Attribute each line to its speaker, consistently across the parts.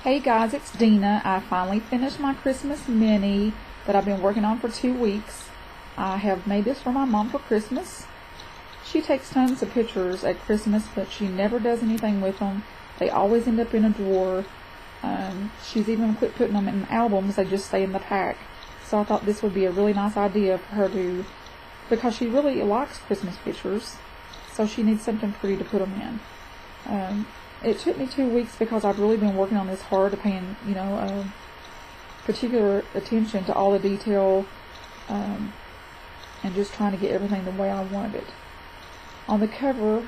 Speaker 1: Hey guys, it's Dina. I finally finished my Christmas mini that I've been working on for 2 weeks. I have made this for my mom for Christmas. She takes tons of pictures at Christmas, but she never does anything with them. They always end up in a drawer. She's even quit putting them in albums. They just stay in the pack. So I thought this would be a really nice idea for her to, because she really likes Christmas pictures, so she needs something pretty to put them in. It took me 2 weeks because I've really been working on this hard, paying, particular attention to all the detail, and just trying to get everything the way I wanted it. On the cover,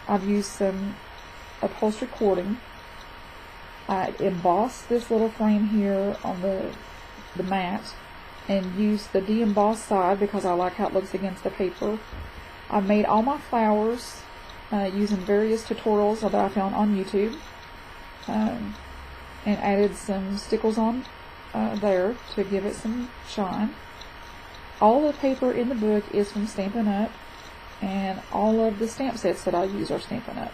Speaker 1: I've used some upholstery cording. I embossed this little frame here on the mat and used the de-embossed side because I like how it looks against the paper. I've made all my flowers using various tutorials that I found on YouTube, and added some stickles on there to give it some shine. All the paper in the book is from Stampin' Up, and all of the stamp sets that I use are Stampin' Up.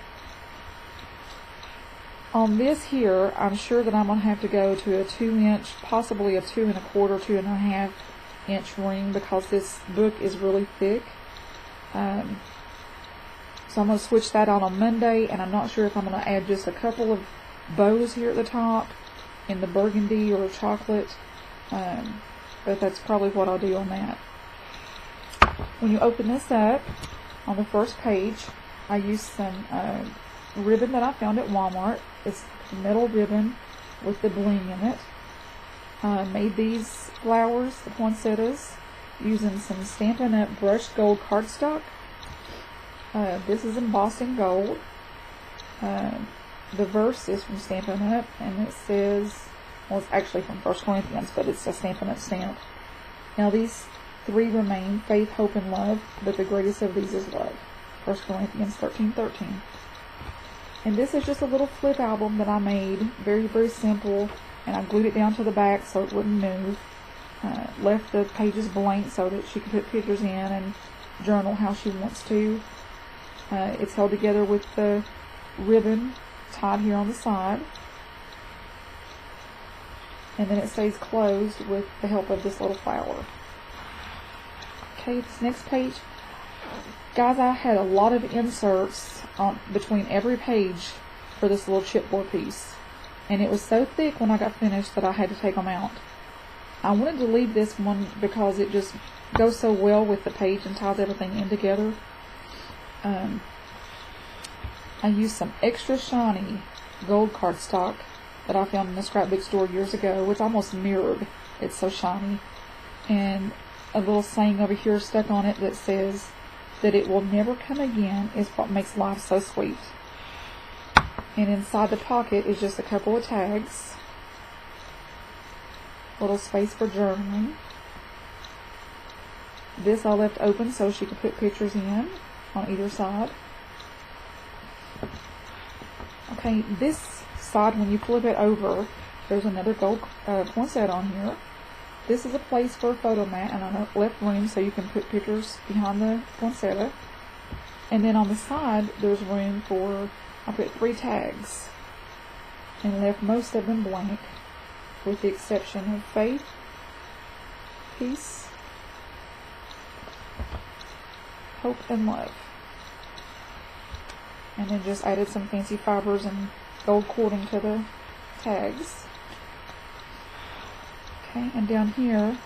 Speaker 1: On this here, I'm sure that I'm going to have to go to a 2-inch, possibly a 2 1/4, 2 1/2 inch ring because this book is really thick. So I'm going to switch that out on Monday, and I'm not sure if I'm going to add just a couple of bows here at the top in the burgundy or chocolate, but that's probably what I'll do on that. When you open this up, on the first page, I used some ribbon that I found at Walmart. It's metal ribbon with the bling in it. Made these flowers, the poinsettias, using some Stampin' Up brushed gold cardstock. This is embossed in gold. The verse is from Stampin' Up, and it says, well, it's actually from 1 Corinthians, but it's a Stampin' Up stamp. Now these 3 remain: faith, hope, and love, but the greatest of these is love. 1 Corinthians 13:13. And this is just a little flip album that I made, very, very simple, and I glued it down to the back so it wouldn't move. Left the pages blank so that she could put pictures in and journal how she wants to. It's held together with the ribbon tied here on the side, and then it stays closed with the help of this little flower. Okay, this next page, guys, I had a lot of inserts on between every page for this little chipboard piece, and it was so thick when I got finished that I had to take them out. I wanted to leave this one because it just goes so well with the page and ties everything in together. I used some extra shiny gold cardstock that I found in the scrapbook store years ago. It's almost mirrored. It's so shiny. And a little saying over here stuck on it that says that it will never come again is what makes life so sweet. And inside the pocket is just a couple of tags. Little space for journaling. This I left open so she could put pictures in on either side. Okay, this side, when you flip it over, there's another gold poinsettia on here. This is a place for a photo mat, and I left room so you can put pictures behind the poinsettia. And then on the side, there's room for, I put 3 tags, and left most of them blank, with the exception of faith, peace, hope, and love. And then just added some fancy fibers and gold cording to the tags. Okay, and down here,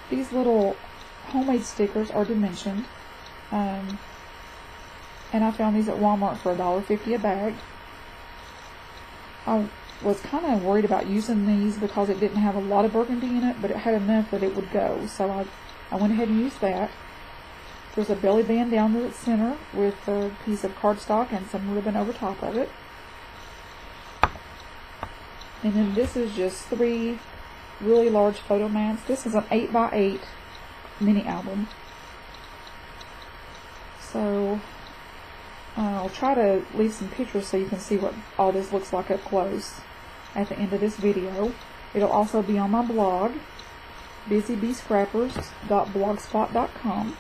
Speaker 1: these little homemade stickers are dimensioned. And I found these at Walmart for $1.50 a bag. I was kind of worried about using these because it didn't have a lot of burgundy in it, but it had enough that it would go. So I went ahead and used that. There's a belly band down the center with a piece of cardstock and some ribbon over top of it. And then this is just 3 really large photo mats. This is an 8x8 mini album. So I'll try to leave some pictures so you can see what all this looks like up close at the end of this video. It'll also be on my blog, busybscrappers.blogspot.com.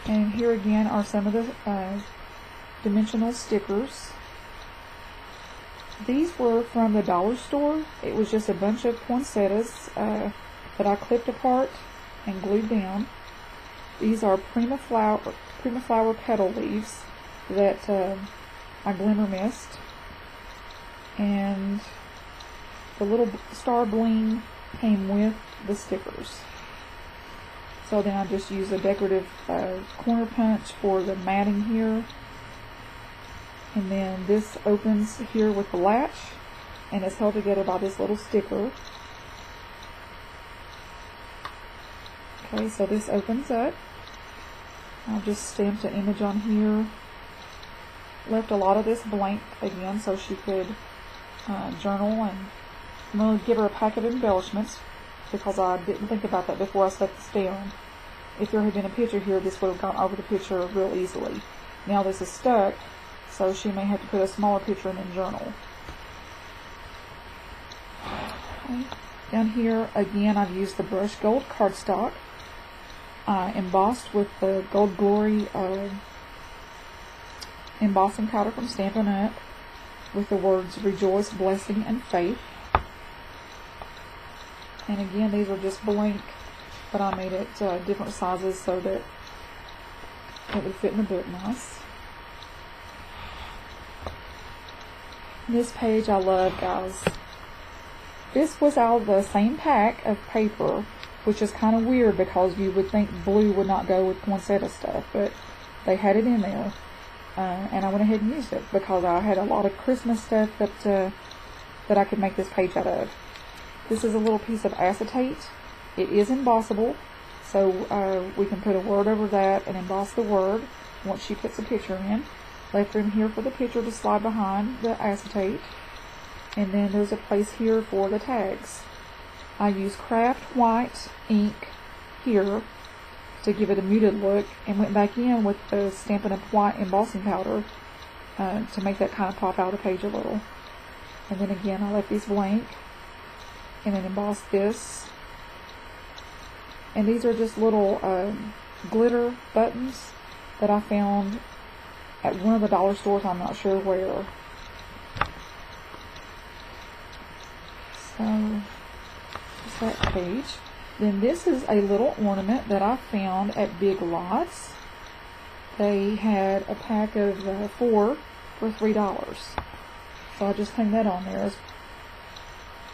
Speaker 1: And here again are some of the dimensional stickers. These were from the dollar store. It was just a bunch of poinsettias that I clipped apart and glued down. These are Prima Flower petal leaves that I glimmer mist, and the little star bling came with the stickers. So then I just use a decorative corner punch for the matting here. And then this opens here with the latch, and it's held together by this little sticker. Okay, so this opens up. I'll just stamp an image on here. Left a lot of this blank again so she could journal, and I'm going to give her a pack of embellishments because I didn't think about that before I set this down. If there had been a picture here, this would have gone over the picture real easily. Now this is stuck, so she may have to put a smaller picture and then journal. Okay. Down here, again, I've used the Brush Gold cardstock, embossed with the Gold Glory embossing powder from Stampin' Up! With the words Rejoice, Blessing, and Faith. And again, these are just blank, but I made it different sizes so that it would fit in the book nice. This page I love, guys. This was out of the same pack of paper, which is kind of weird because you would think blue would not go with poinsettia stuff, but they had it in there, and I went ahead and used it because I had a lot of Christmas stuff that I could make this page out of. This is a little piece of acetate. It is embossable, so we can put a word over that and emboss the word once she puts a picture in. Left room here for the picture to slide behind the acetate, and then there's a place here for the tags. I use Craft White ink here to give it a muted look, and went back in with the Stampin' Up! White embossing powder to make that kind of pop out of the page a little. And then again, I left these blank, and then embossed this. And these are just little glitter buttons that I found at one of the dollar stores, I'm not sure where. So, that's that page. Then this is a little ornament that I found at Big Lots. They had a pack of 4 for $3. So I just hung that on there as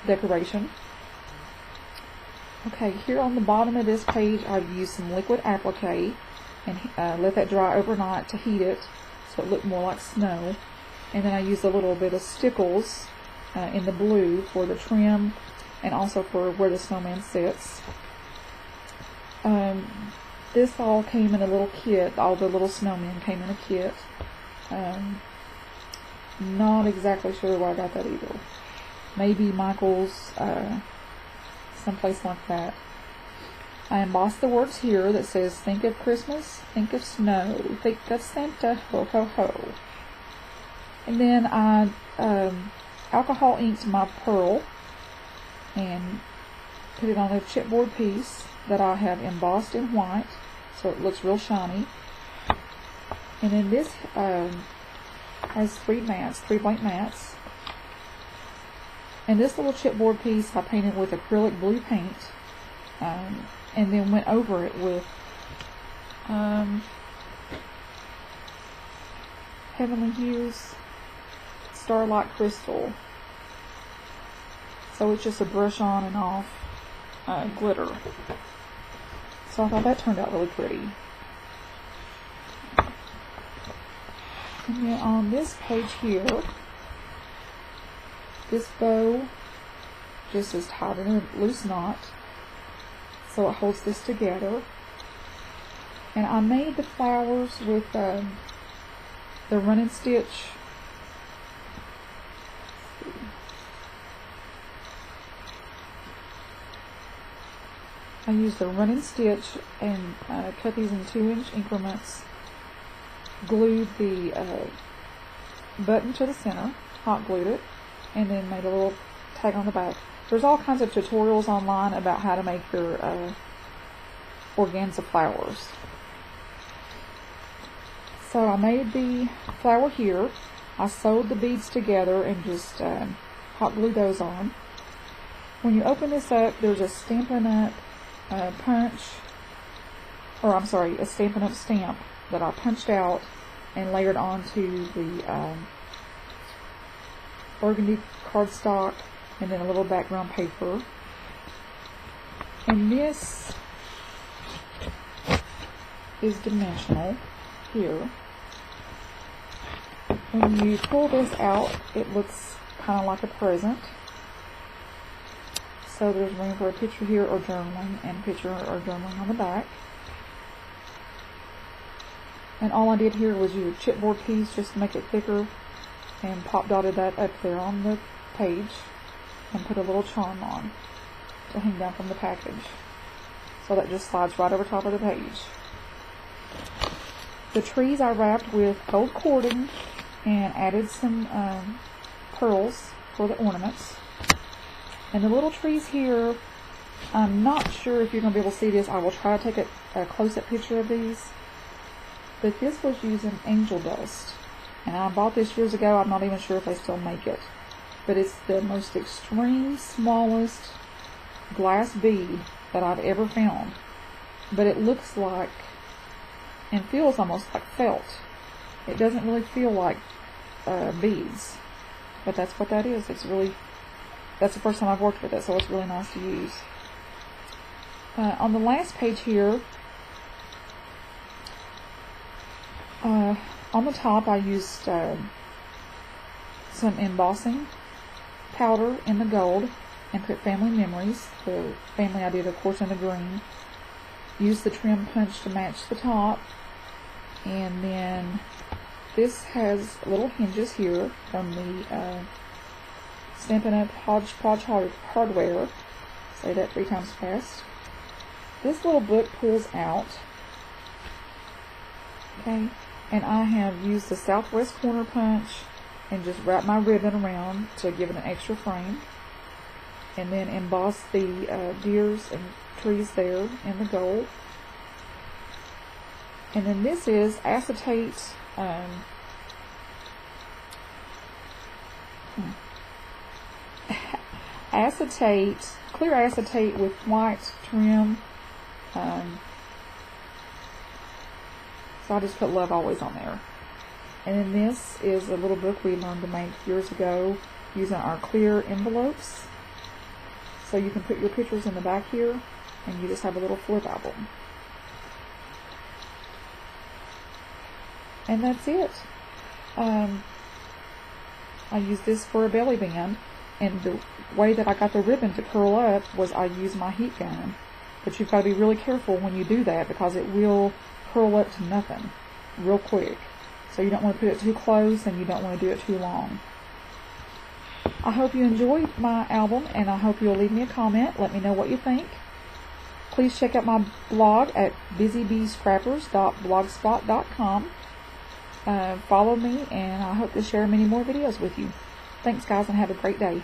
Speaker 1: decoration. Okay, here on the bottom of this page, I've used some liquid applique and let that dry overnight to heat it so it looked more like snow. And then I used a little bit of stickles in the blue for the trim and also for where the snowman sits. This all came in a little kit. All the little snowmen came in a kit. Not exactly sure where I got that either. Maybe Michael's, someplace like that. I embossed the words here that says, think of Christmas, think of snow, think of Santa, ho ho ho. And then I alcohol inked my pearl and put it on a chipboard piece that I have embossed in white so it looks real shiny. And then this has 3 mats, 3 blank mats. And this little chipboard piece I painted with acrylic blue paint, and then went over it with Heavenly Hues Starlight Crystal. So it's just a brush on and off glitter. So I thought that turned out really pretty. And then on this page here, this bow just is tied in a loose knot, so it holds this together. And I made the flowers with the running stitch. I used the running stitch and cut these in 2-inch increments. Glued the button to the center, hot glued it, and then made a little tag on the back. There's all kinds of tutorials online about how to make your organza flowers. So I made the flower here. I sewed the beads together and just hot glued those on. When you open this up, there's a Stampin' Up! Punch, or I'm sorry, a Stampin' Up! Stamp that I punched out and layered onto the burgundy cardstock, and then a little background paper. And this is dimensional here. When you pull this out, it looks kind of like a present. So there's room for a picture here or journaling, and a picture or journaling on the back. And all I did here was use a chipboard piece just to make it thicker, and pop dotted that up there on the page, and put a little charm on to hang down from the package. So that just slides right over top of the page. The trees I wrapped with gold cording and added some pearls for the ornaments. And the little trees here, I'm not sure if you're going to be able to see this. I will try to take a close-up picture of these. But this was using angel dust. And I bought this years ago. I'm not even sure if they still make it. But it's the most extreme, smallest glass bead that I've ever found. But it looks like and feels almost like felt. It doesn't really feel like beads. But that's what that is. That's the first time I've worked with it, so it's really nice to use. On the last page here, on the top I used some embossing powder in the gold and put family memories. The family I did, of course, in the green. Used the trim punch to match the top. And then this has little hinges here from the Stampin' Up! Hodgepodge hardware. Say that 3 times fast. This little book pulls out. Okay, and I have used the southwest corner punch and just wrapped my ribbon around to give it an extra frame. And then emboss the deers and trees there in the gold. And then this is acetate clear acetate with white trim. So I just put Love Always on there. And then this is a little book we learned to make years ago using our clear envelopes. So you can put your pictures in the back here, and you just have a little flip album. And that's it. I used this for a belly band, and the way that I got the ribbon to curl up was I used my heat gun. But you've got to be really careful when you do that, because it will curl up to nothing real quick. So you don't want to put it too close, and you don't want to do it too long. I hope you enjoyed my album, and I hope you'll leave me a comment. Let me know what you think. Please check out my blog at busybeescrappers.blogspot.com. Follow me, and I hope to share many more videos with you. Thanks, guys, and have a great day.